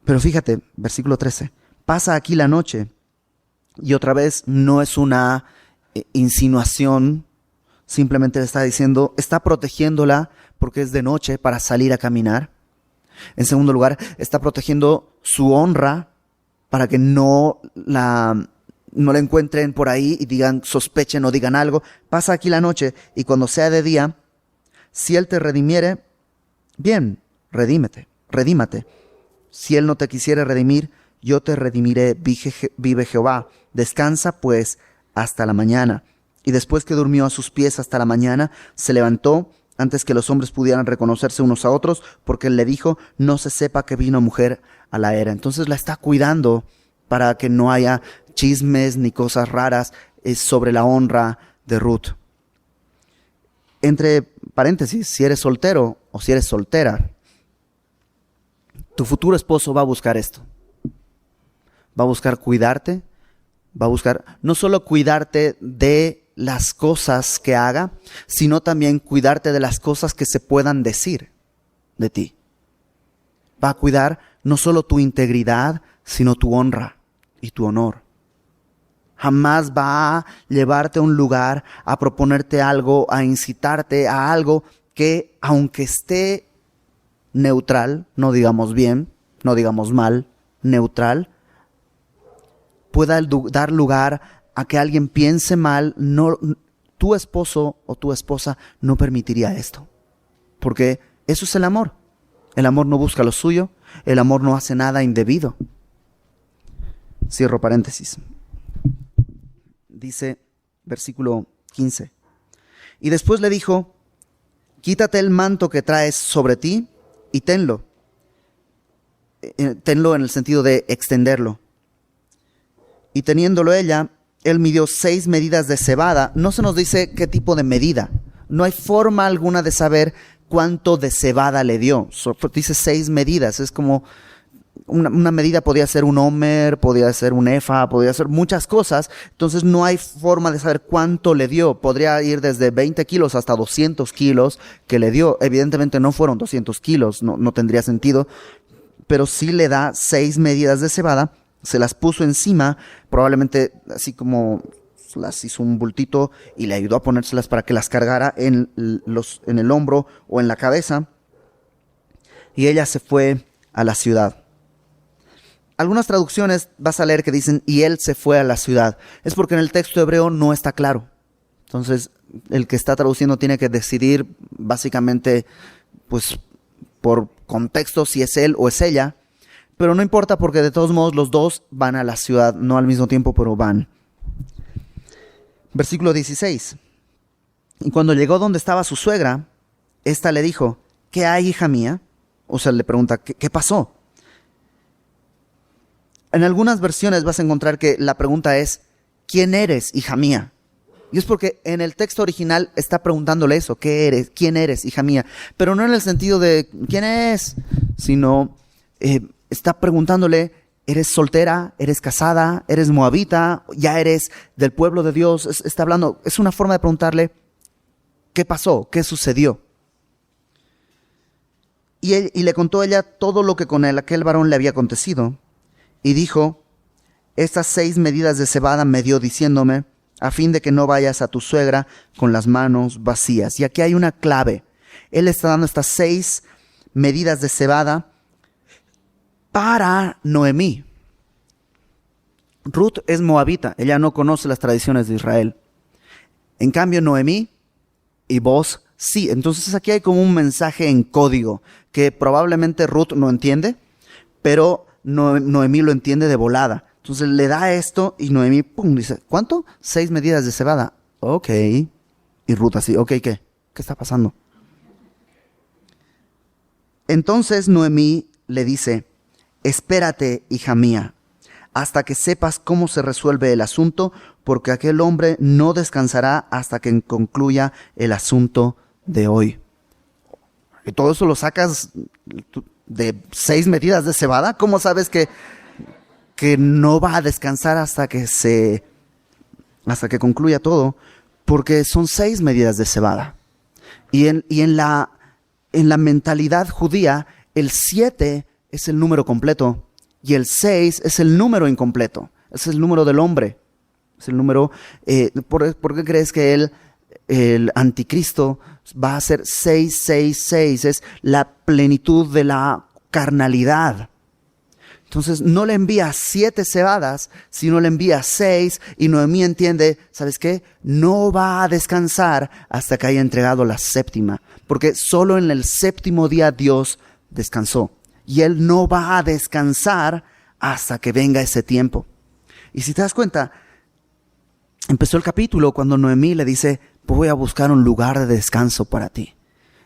Pero fíjate, versículo 13. Pasa aquí la noche. Y otra vez no es una insinuación. Simplemente le está diciendo, está protegiéndola porque es de noche para salir a caminar. En segundo lugar, está protegiendo su honra para que no la encuentren por ahí y digan, sospechen o digan algo. Pasa aquí la noche y cuando sea de día, si él te redimiere, bien, redímate. Si él no te quisiere redimir, yo te redimiré, vive Jehová. Descansa pues hasta la mañana. Y después que durmió a sus pies hasta la mañana, se levantó antes que los hombres pudieran reconocerse unos a otros, porque él le dijo, no se sepa que vino mujer a la era. Entonces la está cuidando para que no haya chismes ni cosas raras sobre la honra de Ruth. Entre paréntesis, si eres soltero o si eres soltera, tu futuro esposo va a buscar esto. Va a buscar cuidarte, va a buscar no solo cuidarte de las cosas que haga, sino también cuidarte de las cosas que se puedan decir de ti. Va a cuidar no solo tu integridad, sino tu honra y tu honor. Jamás va a llevarte a un lugar, a proponerte algo, a incitarte a algo que, aunque esté neutral, no digamos bien, no digamos mal, neutral, pueda dar lugar a que alguien piense mal. No, tu esposo o tu esposa no permitiría esto. Porque eso es el amor. El amor no busca lo suyo, el amor no hace nada indebido. Cierro paréntesis. Dice, versículo 15. Y después le dijo, quítate el manto que traes sobre ti y tenlo. Tenlo en el sentido de extenderlo. Y teniéndolo ella, él midió 6 medidas de cebada. No se nos dice qué tipo de medida. No hay forma alguna de saber cuánto de cebada le dio. Dice 6 medidas. Es como una medida podía ser un homer, podía ser un efa, podía ser muchas cosas. Entonces no hay forma de saber cuánto le dio. Podría ir desde 20 kilos hasta 200 kilos que le dio. Evidentemente no fueron 200 kilos, no tendría sentido. Pero sí le da 6 medidas de cebada. Se las puso encima, probablemente así como las hizo un bultito y le ayudó a ponérselas para que las cargara en el hombro o en la cabeza. Y ella se fue a la ciudad. Algunas traducciones vas a leer que dicen, y él se fue a la ciudad. Es porque en el texto hebreo no está claro. Entonces, el que está traduciendo tiene que decidir básicamente, pues, por contexto si es él o es ella. Pero no importa porque de todos modos los dos van a la ciudad, no al mismo tiempo, pero van. Versículo 16. Y cuando llegó donde estaba su suegra, ésta le dijo, ¿qué hay, hija mía? O sea, le pregunta, ¿qué pasó? En algunas versiones vas a encontrar que la pregunta es, ¿quién eres, hija mía? Y es porque en el texto original está preguntándole eso, ¿qué eres? ¿Quién eres, hija mía? Pero no en el sentido de, ¿quién es? Sino... está preguntándole, ¿eres soltera? ¿Eres casada? ¿Eres moabita? ¿Ya eres del pueblo de Dios? Está hablando, es una forma de preguntarle, ¿qué pasó? ¿Qué sucedió? Y le contó ella todo lo que con aquel varón le había acontecido. Y dijo, estas 6 medidas de cebada me dio diciéndome, a fin de que no vayas a tu suegra con las manos vacías. Y aquí hay una clave. Él está dando estas 6 medidas de cebada para Noemí. Ruth es moabita, ella no conoce las tradiciones de Israel. En cambio, Noemí y vos sí. Entonces aquí hay como un mensaje en código que probablemente Ruth no entiende, pero Noemí lo entiende de volada. Entonces le da esto y Noemí, pum, dice, ¿cuánto? 6 medidas de cebada. Ok. Y Ruth así, ok, ¿qué? ¿Qué está pasando? Entonces Noemí le dice, espérate, hija mía, hasta que sepas cómo se resuelve el asunto, porque aquel hombre no descansará hasta que concluya el asunto de hoy. ¿Y todo eso lo sacas de 6 medidas de cebada? ¿Cómo sabes que no va a descansar hasta que concluya todo? Porque son 6 medidas de cebada. Y en la mentalidad judía, el 7 es el número completo y el 6 es el número incompleto. Es el número del hombre. Es el número... ¿por qué crees que el anticristo va a ser 666? Es la plenitud de la carnalidad. Entonces no le envía 7 cebadas, sino le envía 6, y Noemí entiende, ¿sabes qué? No va a descansar hasta que haya entregado la 7ª, porque solo en el 7º día Dios descansó. Y él no va a descansar hasta que venga ese tiempo. Y si te das cuenta, empezó el capítulo cuando Noemí le dice, voy a buscar un lugar de descanso para ti.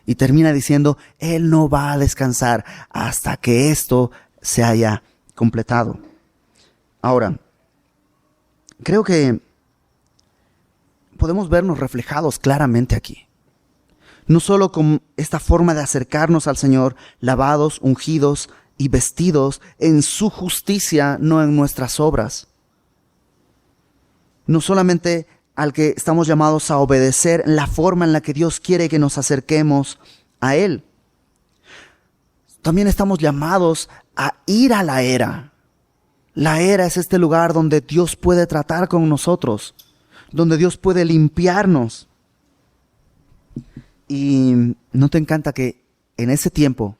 Y termina diciendo, Él no va a descansar hasta que esto se haya completado. Ahora, creo que podemos vernos reflejados claramente aquí. No solo con esta forma de acercarnos al Señor, lavados, ungidos y vestidos en su justicia, no en nuestras obras. No solamente al que estamos llamados a obedecer la forma en la que Dios quiere que nos acerquemos a Él. También estamos llamados a ir a la era. La era es este lugar donde Dios puede tratar con nosotros, donde Dios puede limpiarnos. Y ¿no te encanta que en ese tiempo,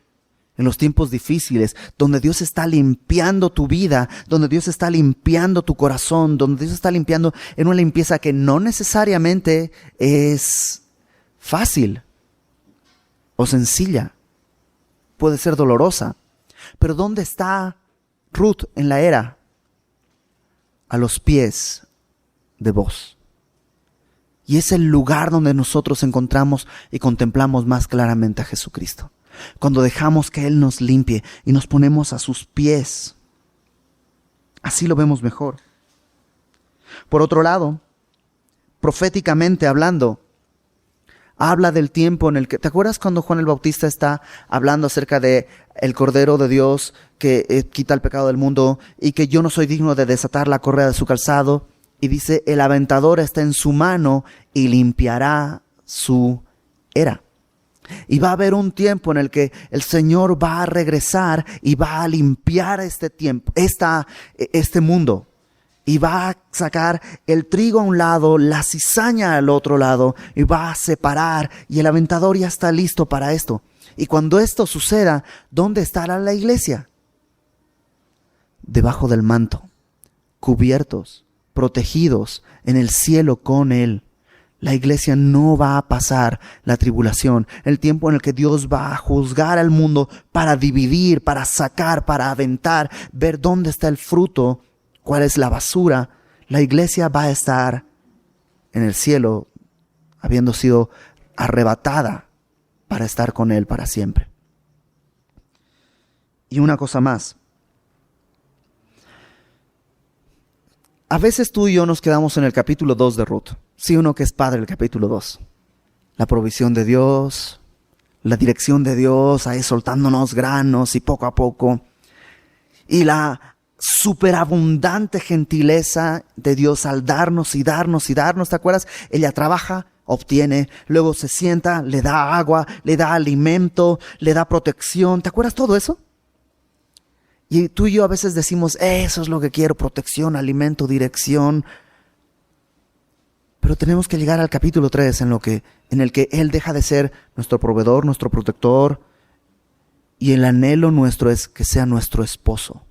en los tiempos difíciles, donde Dios está limpiando tu vida, donde Dios está limpiando tu corazón, donde Dios está limpiando en una limpieza que no necesariamente es fácil o sencilla, puede ser dolorosa, pero ¿dónde está Ruth en la era? A los pies de Booz. Y es el lugar donde nosotros encontramos y contemplamos más claramente a Jesucristo. Cuando dejamos que Él nos limpie y nos ponemos a sus pies. Así lo vemos mejor. Por otro lado, proféticamente hablando, habla del tiempo en el que... ¿Te acuerdas cuando Juan el Bautista está hablando acerca de el Cordero de Dios que quita el pecado del mundo y que yo no soy digno de desatar la correa de su calzado? Y dice, el aventador está en su mano y limpiará su era. Y va a haber un tiempo en el que el Señor va a regresar y va a limpiar este tiempo, este mundo. Y va a sacar el trigo a un lado, la cizaña al otro lado, y va a separar. Y el aventador ya está listo para esto. Y cuando esto suceda, ¿dónde estará la iglesia? Debajo del manto, cubiertos, protegidos en el cielo con Él. La iglesia no va a pasar la tribulación, el tiempo en el que Dios va a juzgar al mundo para dividir, para sacar, para aventar, ver dónde está el fruto, cuál es la basura. La iglesia va a estar en el cielo, habiendo sido arrebatada para estar con Él para siempre. Y una cosa más. A veces tú y yo nos quedamos en el capítulo 2 de Ruth. Sí, uno que es padre el capítulo 2. La provisión de Dios, la dirección de Dios, ahí soltándonos granos y poco a poco. Y la superabundante gentileza de Dios al darnos y darnos y darnos. ¿Te acuerdas? Ella trabaja, obtiene, luego se sienta, le da agua, le da alimento, le da protección. ¿Te acuerdas todo eso? Y tú y yo a veces decimos, eso es lo que quiero, protección, alimento, dirección. Pero tenemos que llegar al capítulo 3 en el que Él deja de ser nuestro proveedor, nuestro protector. Y el anhelo nuestro es que sea nuestro esposo.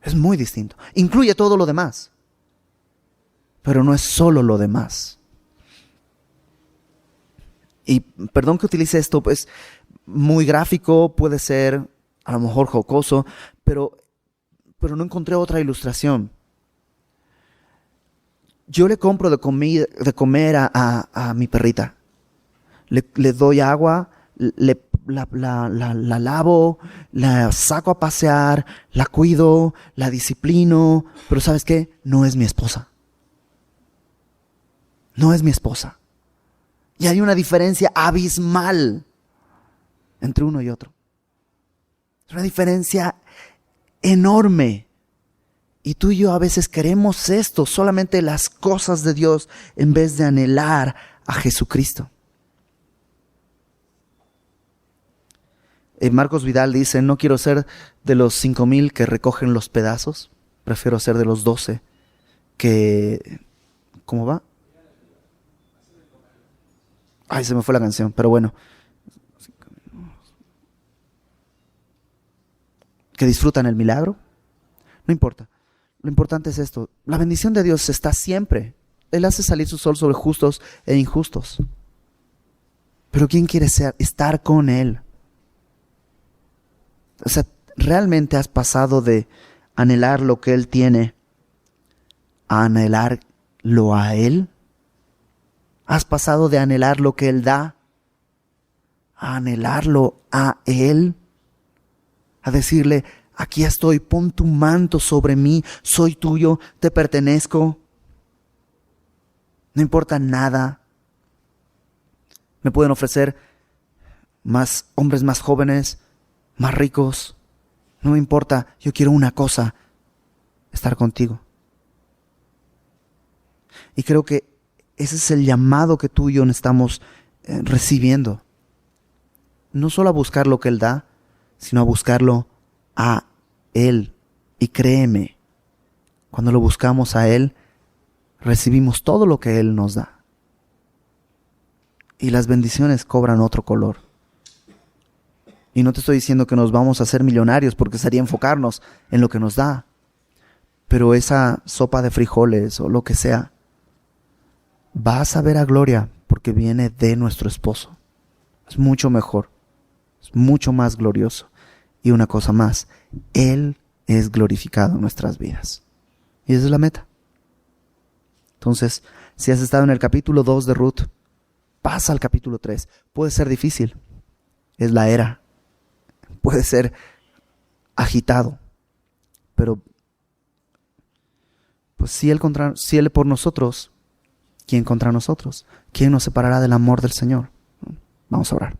Es muy distinto. Incluye todo lo demás. Pero no es solo lo demás. Y perdón que utilice esto, pues muy gráfico, puede ser a lo mejor jocoso, pero no encontré otra ilustración. Yo le compro de comer a mi perrita. Le doy agua, la lavo, la saco a pasear, la cuido, la disciplino, pero ¿sabes qué? No es mi esposa. No es mi esposa. Y hay una diferencia abismal entre uno y otro. Es una diferencia enorme. Y tú y yo a veces queremos esto, solamente las cosas de Dios, en vez de anhelar a Jesucristo. Marcos Vidal dice, no quiero ser de los 5,000 que recogen los pedazos, prefiero ser de los 12 que... ¿Cómo va? Ay, se me fue la canción, pero bueno. Que disfrutan el milagro. No importa. Lo importante es esto. La bendición de Dios está siempre. Él hace salir su sol sobre justos e injustos. Pero ¿quién quiere estar con Él? O sea, ¿realmente has pasado de anhelar lo que Él tiene a anhelarlo a Él? ¿Has pasado de anhelar lo que Él da a anhelarlo a Él, a decirle: aquí estoy, pon tu manto sobre mí, soy tuyo, te pertenezco, no importa nada. Me pueden ofrecer más hombres más jóvenes, más ricos, no me importa, yo quiero una cosa: estar contigo. Y creo que ese es el llamado que tú y yo estamos recibiendo. No solo a buscar lo que Él da, sino a buscarlo a Él. Y créeme, cuando lo buscamos a Él, recibimos todo lo que Él nos da. Y las bendiciones cobran otro color. Y no te estoy diciendo que nos vamos a hacer millonarios, porque sería enfocarnos en lo que nos da. Pero esa sopa de frijoles o lo que sea, va a saber a gloria porque viene de nuestro esposo. Es mucho mejor, es mucho más glorioso. Y una cosa más, Él es glorificado en nuestras vidas. Y esa es la meta. Entonces, si has estado en el capítulo 2 de Ruth, pasa al capítulo 3. Puede ser difícil, es la era. Puede ser agitado, pero pues si Él por nosotros, ¿quién contra nosotros? ¿Quién nos separará del amor del Señor? Vamos a orar.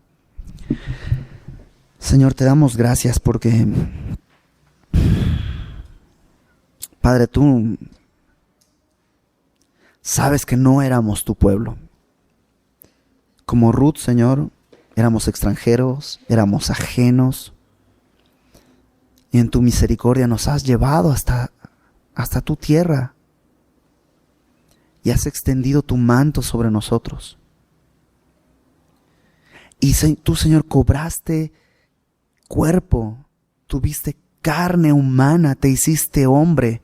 Señor, te damos gracias porque, Padre, tú sabes que no éramos tu pueblo. Como Ruth, Señor, éramos extranjeros, éramos ajenos. Y en tu misericordia nos has llevado hasta tu tierra. Y has extendido tu manto sobre nosotros. Y tú, Señor, cobraste cuerpo, tuviste carne humana, te hiciste hombre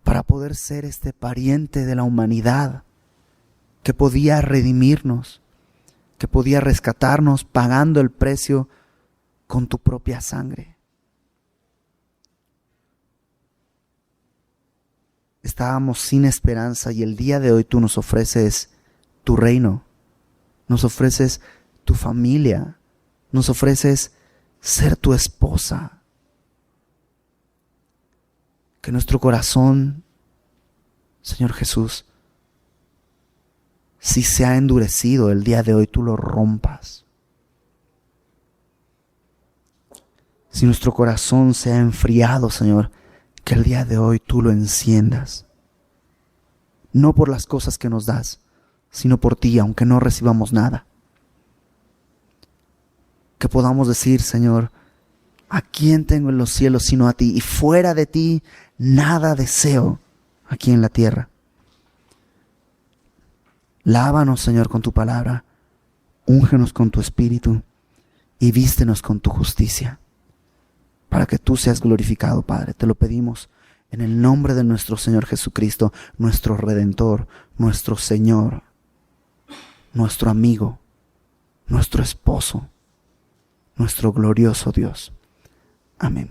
para poder ser este pariente de la humanidad que podía redimirnos, que podía rescatarnos pagando el precio con tu propia sangre. Estábamos sin esperanza y el día de hoy tú nos ofreces tu reino, nos ofreces tu familia, nos ofreces ser tu esposa. Que nuestro corazón, Señor Jesús, si se ha endurecido el día de hoy, tú lo rompas. Si nuestro corazón se ha enfriado, Señor, que el día de hoy tú lo enciendas. No por las cosas que nos das, sino por ti, aunque no recibamos nada. Que podamos decir, Señor, ¿a quién tengo en los cielos sino a ti? Y fuera de ti, nada deseo aquí en la tierra. Lávanos, Señor, con tu palabra. Úngenos con tu espíritu y vístenos con tu justicia, para que tú seas glorificado, Padre. Te lo pedimos en el nombre de nuestro Señor Jesucristo, nuestro Redentor, nuestro Señor, nuestro amigo, nuestro esposo, nuestro glorioso Dios. Amén.